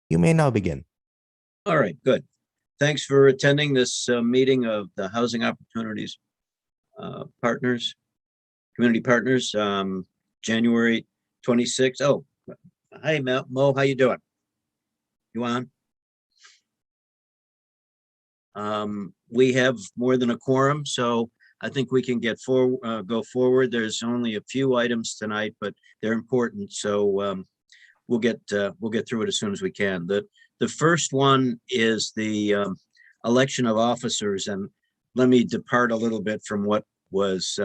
You may now begin. All right, good. Thanks for attending this meeting of the Housing Opportunities Partners, Community Partners, January 26th. Oh, hi, Mo, how you doing? You on? We have more than a quorum, so I think we can go forward. There's only a few items tonight, but they're important, so we'll get through it as soon as we can. The first one is the election of officers, and let me depart a little bit from what was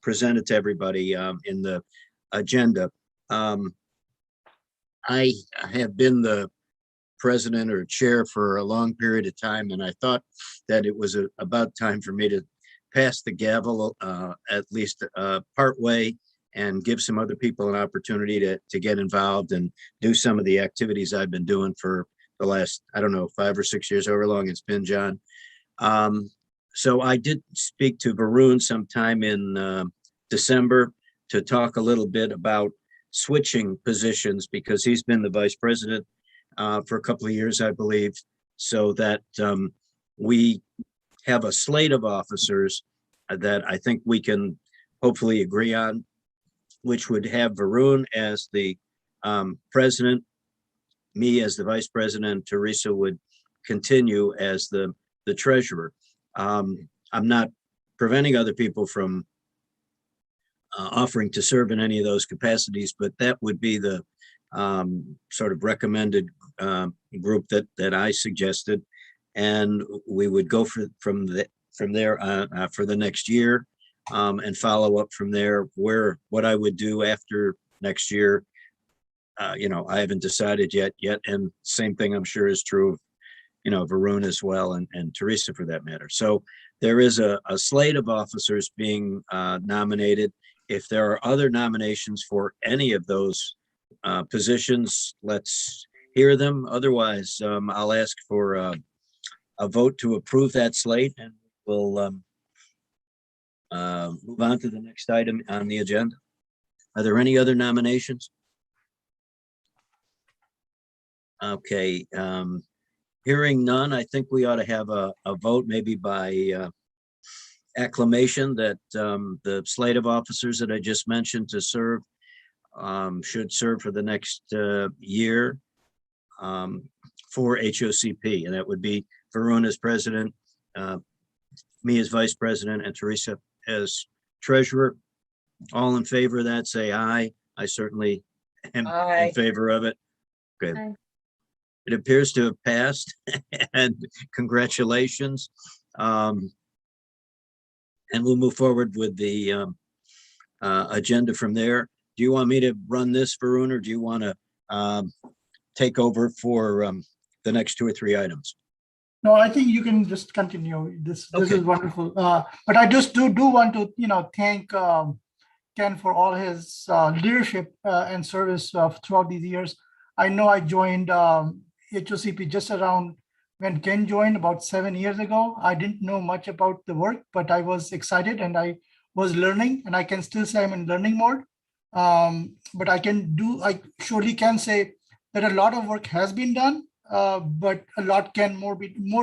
presented to everybody in the agenda. I have been the president or chair for a long period of time, and I thought that it was about time for me to pass the gavel at least part way and give some other people an opportunity to get involved and do some of the activities I've been doing for the last, I don't know, 5 or 6 years, however long it's been, John. So I did speak to Varun sometime in December to talk a little bit about switching positions, because he's been the vice president for a couple of years, I believe, so that we have a slate of officers that I think we can hopefully agree on, which would have Varun as the president, me as the vice president, Teresa would continue as the treasurer. I'm not preventing other people from offering to serve in any of those capacities, but that would be the sort of recommended group that I suggested, and we would go from there for the next year, and follow up from there. What I would do after next year, I haven't decided yet, and same thing I'm sure is true of Varun as well, and Teresa for that matter. So there is a slate of officers being nominated. If there are other nominations for any of those positions, let's hear them. Otherwise, I'll ask for a vote to approve that slate, and we'll move on to the next item on the agenda. Are there any other nominations? Okay, hearing none, I think we ought to have a vote, maybe by acclamation, that the slate of officers that I just mentioned to serve should serve for the next year for HOCP, and that would be Varun as president, me as vice president, and Teresa as treasurer. All in favor of that, say aye. I certainly am in favor of it. Good. Aye. It appears to have passed, and congratulations. And we'll move forward with the agenda from there. Do you want me to run this, Varun, or do you want to take over for the next 2 or 3 items? No, I think you can just continue. This Okay. is wonderful. But I just do want to thank Ken for all his leadership and service throughout these years. I know I joined HOCP just around when Ken joined about 7 years ago. I didn't know much about the work, but I was excited and I was learning, and I can still say I'm in learning mode. But I surely can say that a lot of work has been done, but a lot more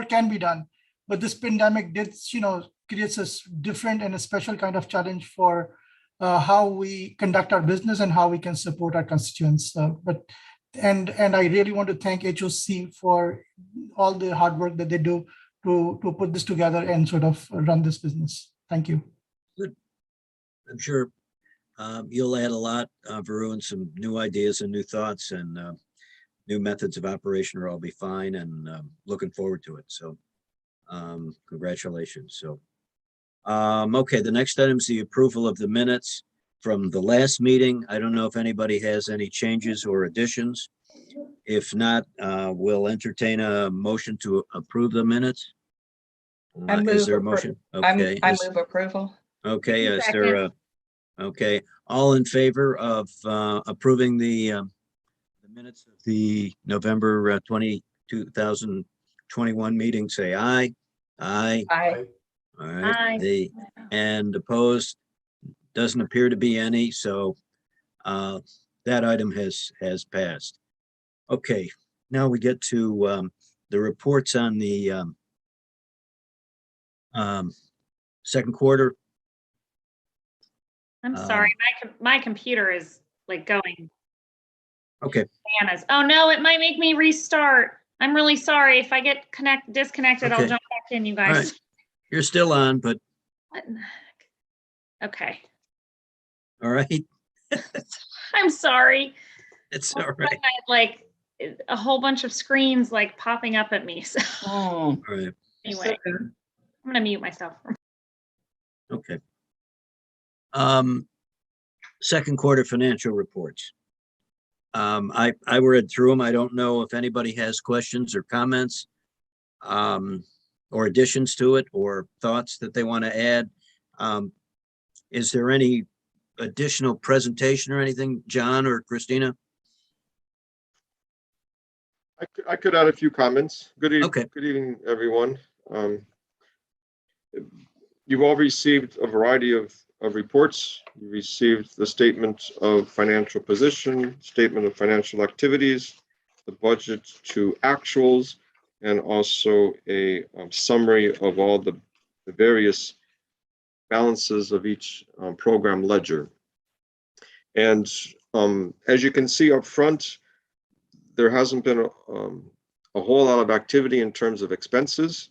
can be done. But this pandemic did, creates a different and a special kind of challenge for how we conduct our business and how we can support our constituents. And I really want to thank HOC for all the hard work that they do to put this together and sort of run this business. Thank you. Good. I'm sure you'll add a lot, Varun, some new ideas and new thoughts, and new methods of operation, or I'll be fine, and looking forward to it. So congratulations. So okay, the next item is the approval of the minutes from the last meeting. I don't know if anybody has any changes or additions. If not, we'll entertain a motion to approve the minutes. Is there a motion? Okay. I move approval. Okay, is there okay, all in favor of approving the minutes of the November 2021 meeting, say aye. Aye. Aye. All right. And opposed, doesn't appear to be any, so that item has passed. Okay, Now we get to the reports on the second quarter. I'm sorry, my computer is like going Okay, bananas. Oh no, it might make me restart. I'm really sorry. If I get disconnected, I'll Okay. jump back in, you all right. guys. You're still on, but What in the heck? Okay. all right. I'm sorry. It's All all of a right. sudden I had like a whole bunch of screens like popping up at me. So All right. anyway, I'm gonna mute myself. Okay. Second quarter financial reports. I read through them. I don't know if anybody has questions or comments or additions to it or thoughts that they want to add. Is there any additional presentation or anything, John or Christina? I could add a few comments. Okay. Good evening, everyone. You've all received a variety of reports. You received the statement of financial position, statement of financial activities, the budget to actuals, and also a summary of all the various balances of each program ledger. And as you can see up front, there hasn't been a whole lot of activity in terms of expenses.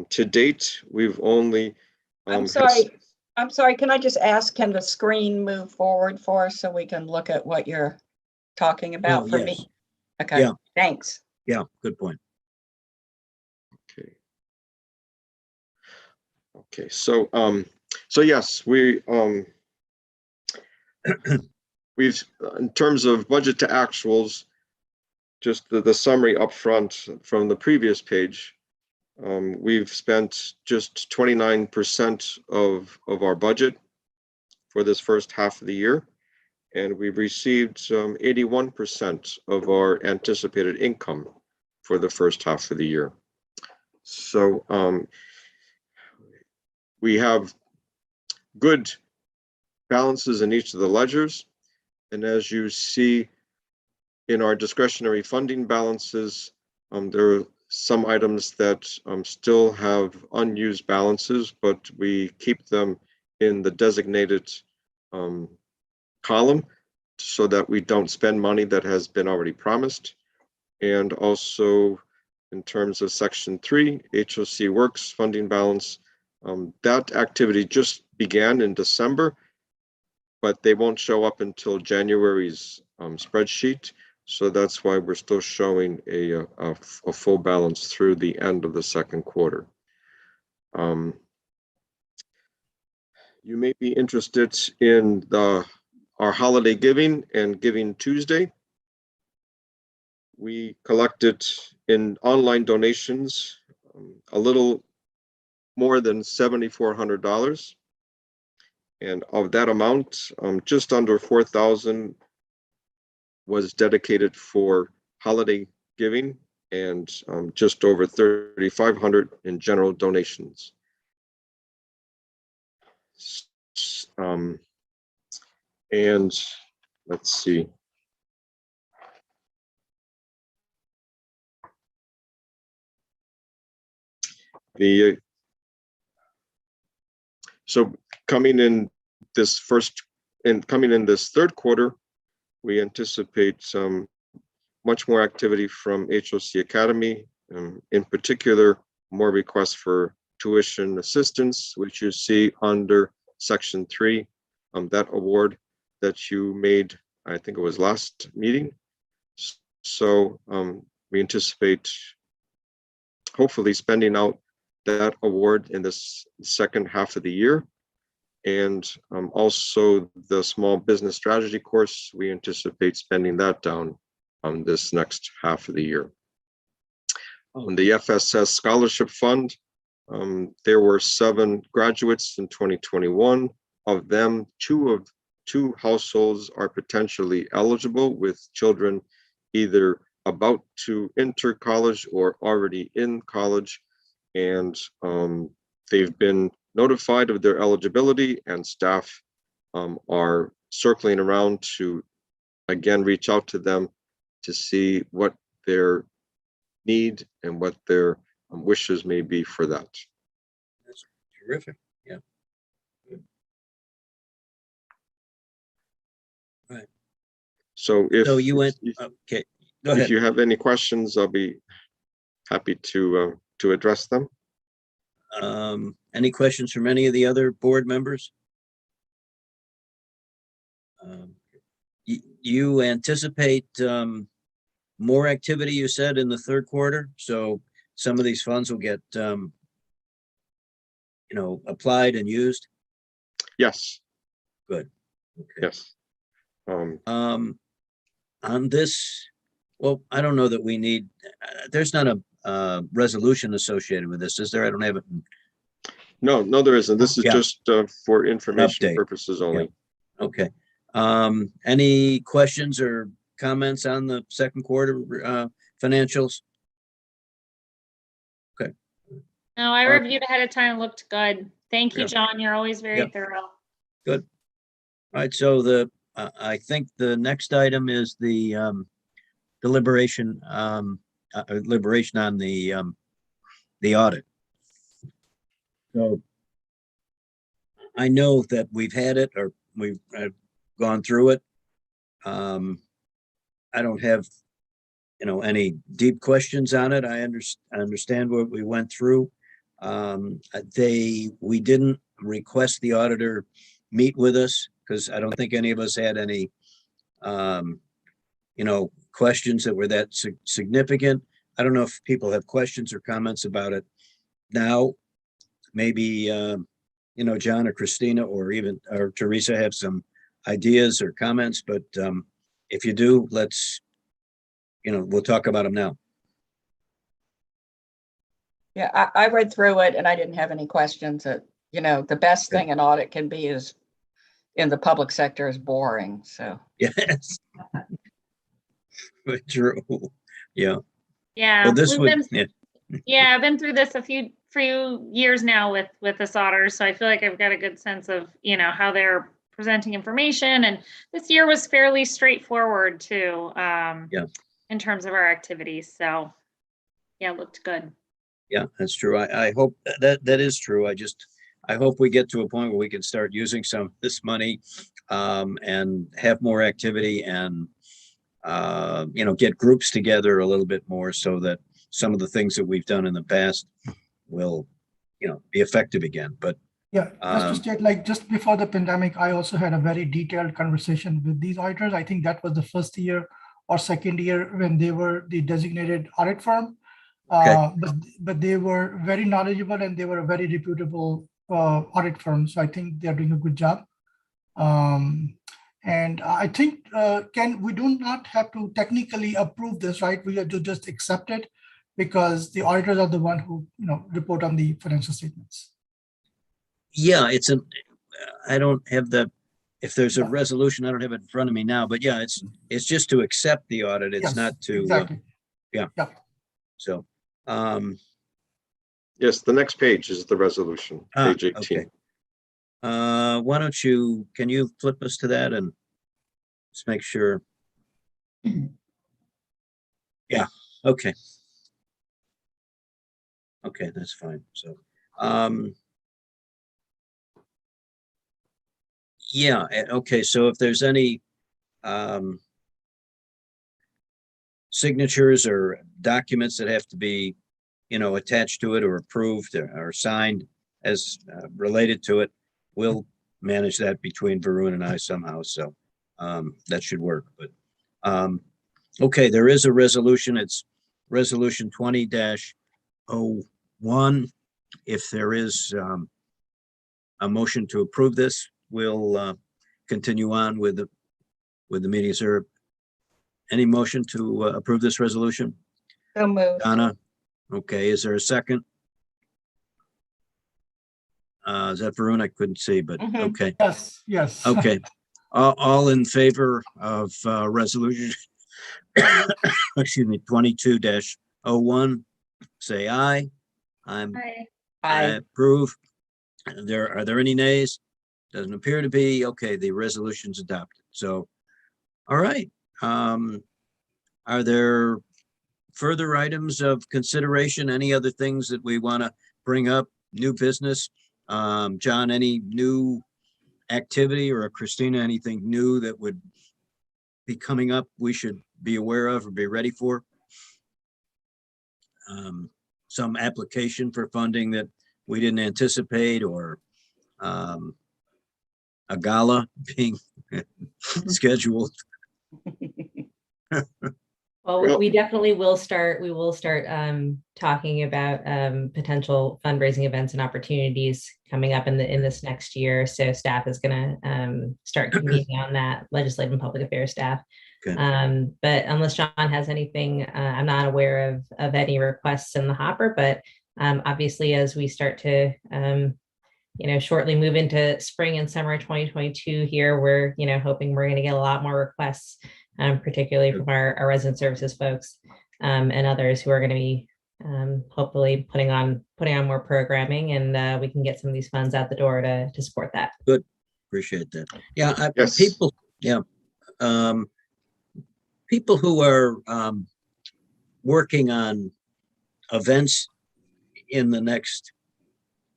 To date, we've only. I'm sorry. Can I just ask, can the screen move forward for us so we can look at what you're talking about for me? Yes. Okay, Yeah. thanks. Yeah, good point. Okay. Okay, so yes, we've in terms of budget to actuals, just the summary up front from the previous page, we've spent just 29% of our budget for this first half of the year, and we've received 81% of our anticipated income for the first half of the year. So we have good balances in each of the ledgers, and as you see in our discretionary funding balances, there are some items that still have unused balances, but we keep them in the designated column so that we don't spend money that has been already promised. And also in terms of section 3, HOC works funding balance, that activity just began in December, but they won't show up until January's spreadsheet. So that's why we're still showing a full balance through the end of the second quarter. You may be interested in our holiday giving and Giving Tuesday. We collected in online donations a little more than $7,400. And of that amount, just under 4,000 was dedicated for holiday giving, and just over 3,500 in general donations. And let's see. So coming in this third quarter, we anticipate some much more activity from HOC Academy, in particular, more requests for tuition assistance, which you see under section 3, that award that you made, I think it was last meeting. So we anticipate hopefully spending out that award in this second half of the year. And also the small business strategy course, we anticipate spending that down on this next half of the year. On the FSS Scholarship Fund, there were 7 graduates in 2021. Of them, two households are potentially eligible, with children either about to enter college or already in college. And they've been notified of their eligibility, and staff are circling around to again reach out to them to see what their need and what their wishes may be for that. That's terrific. Yeah. So if So you went, okay, go if ahead. you have any questions, I'll be happy to address them. Any questions from any of the other board members? You anticipate more activity, you said, in the third quarter, so some of these funds will get applied and used? Yes, Good. Okay. yes. On this, well, I don't know that we need, there's not a resolution associated with this, is there? I don't have it. No, there isn't. This is Yeah. just for information Update. purposes only. Okay. Any questions or comments on the second quarter financials? No, I Our- reviewed ahead of time, looked good. Thank you, Yeah. John. You're always very Yeah. thorough. Good. All right, so I think the next item is the deliberation on the audit. So I know that we've had it, or we've gone through it. I don't have, any deep questions on it. I understand what we went through. We didn't request the auditor meet with us because I don't think any of us had any, questions that were that significant. I don't know if people have questions or comments about it now. Maybe, John or Christina or Teresa have some ideas or comments, but if you do, we'll talk about them now. Yeah, I read through it and I didn't have any questions. The best thing an audit can be is in the public sector is boring, so. Yes. True. Yeah. Yeah. Well, this we've would, been- I've been through this a few years now with this auditor, so I feel like I've got a good sense of, how they're presenting information. And this year was fairly straightforward too, in terms of our activities. So yeah, it looked good. Yeah, that's true. I hope that is true. I hope we get to a point where we can start using some of this money and have more activity and, get groups together a little bit more so that some of the things that we've done in the past will, be effective again. But Yeah, just to state, like just before the pandemic, I also had a very detailed conversation with these auditors. I think that was the first year or second year when they were the designated audit firm. Okay. But they were very knowledgeable and they were a very reputable audit firm. So I think they're doing a good job. And I think, Ken, we do not have to technically approve this, right? We have to just accept it because the auditors are the one who, report on the financial statements. yeah, I don't have if there's a resolution, I don't have it in front of me now, but yeah, it's just to accept the audit. It's Yes, not to, exactly. so, Yes, the next page is the resolution, page 18. okay. Why don't can you flip us to that and just make sure? Yeah, okay. Okay, that's fine. So, yeah, okay, so if there's any signatures or documents that have to be, attached to it or approved or signed as related to it, we'll manage that between Varun and I somehow, so that should work. But okay, there is a resolution. It's resolution 20-01. If there is a motion to approve this, we'll continue on with the meeting. Is there any motion to approve this resolution? So moved. Donna? Okay, is there a second? Is that Varun? I couldn't see, but Mhm. okay. Yes. Okay. All in favor of resolution, excuse me, 22-01, say aye. I Aye. approve. Are there any nays? Doesn't appear to be. Okay, the resolution's adopted. So, all right. Are there further items of consideration? Any other things that we want to bring up? New business? John, any new activity, or Christina, anything new that would be coming up we should be aware of or be ready for? Some application for funding that we didn't anticipate, or a gala being scheduled? Well, Well- we definitely will start, talking about potential fundraising events and opportunities coming up in this next year. So staff is gonna start convening on that, legislative and public affairs staff. Okay. But unless John has anything, I'm not aware of any requests in the hopper, but obviously as we start to shortly move into spring and summer 2022 here, we're hoping we're gonna get a lot more requests, particularly from our resident services folks and others who are going to be hopefully putting on more programming, and we can get some of these funds out the door to support that. Appreciate that. Yeah, Yes. people who are working on events in the next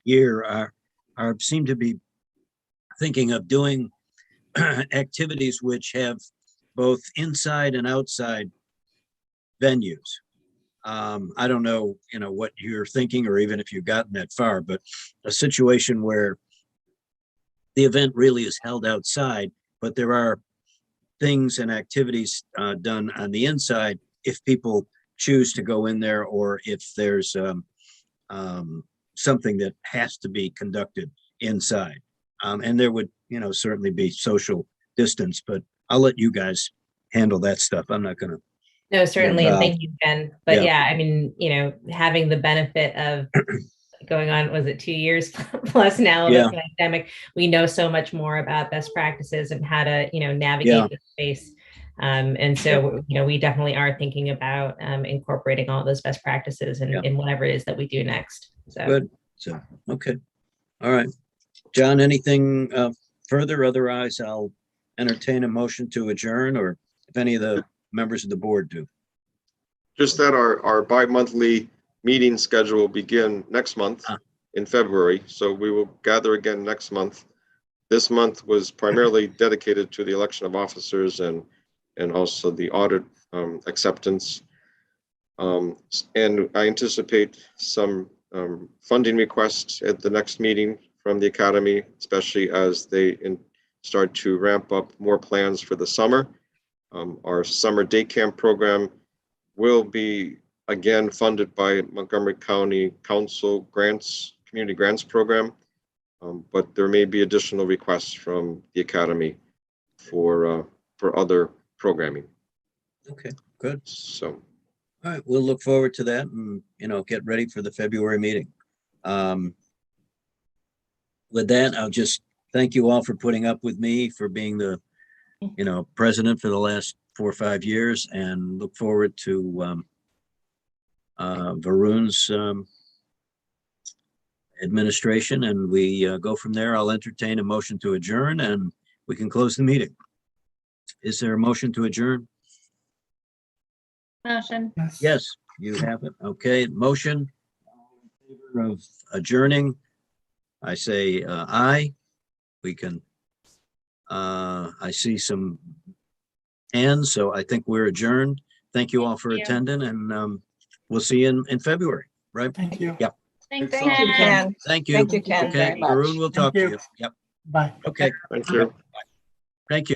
year seem to be thinking of doing activities which have both inside and outside venues. I don't know, what you're thinking, or even if you've gotten that far, but a situation where the event really is held outside, but there are things and activities done on the inside if people choose to go in there, or if there's something that has to be conducted inside. And there would, certainly be social distance, but I'll let you guys handle that stuff. I'm not gonna. No, certainly, and involved. thank you, Ken. But Yeah. I mean, having the benefit of going on, was it 2 years plus now of Yeah. the pandemic, we know so much more about best practices and how to, navigate the space. And so, we definitely are thinking about incorporating all those best practices in whatever it is that we do next. So. Good. So, okay. All right. John, anything further? Otherwise, I'll entertain a motion to adjourn, or if any of the members of the board do. Just that our bi-monthly meeting schedule will begin next month in February. So we will gather again next month. This month was primarily dedicated to the election of officers and also the audit acceptance. And I anticipate some funding requests at the next meeting from the Academy, especially as they start to ramp up more plans for the summer. Our summer day camp program will be again funded by Montgomery County Council grants, community grants program. But there may be additional requests from the Academy for other programming. Okay, good. So, All right, we'll look forward to that and, get ready for the February meeting. With that, I'll just thank you all for putting up with me, for being the, president for the last 4 or 5 years, and look forward to Varun's administration, and we go from there. I'll entertain a motion to adjourn, and we can close the meeting. Is there a motion to adjourn? Motion. Yes, you have it. Okay, motion. All in favor of adjourning, I say aye. We can, I see some hands, so I think we're adjourned. Thank you all for Thank you. attending, and we'll see you in February, right? Thank you. Yep. Thanks, Thank you, Ken. Ken. Thank you. Thank you, Ken, Okay, very much. Varun, we'll talk to Thank you. you. Yep, Bye. okay, thank you. thank you.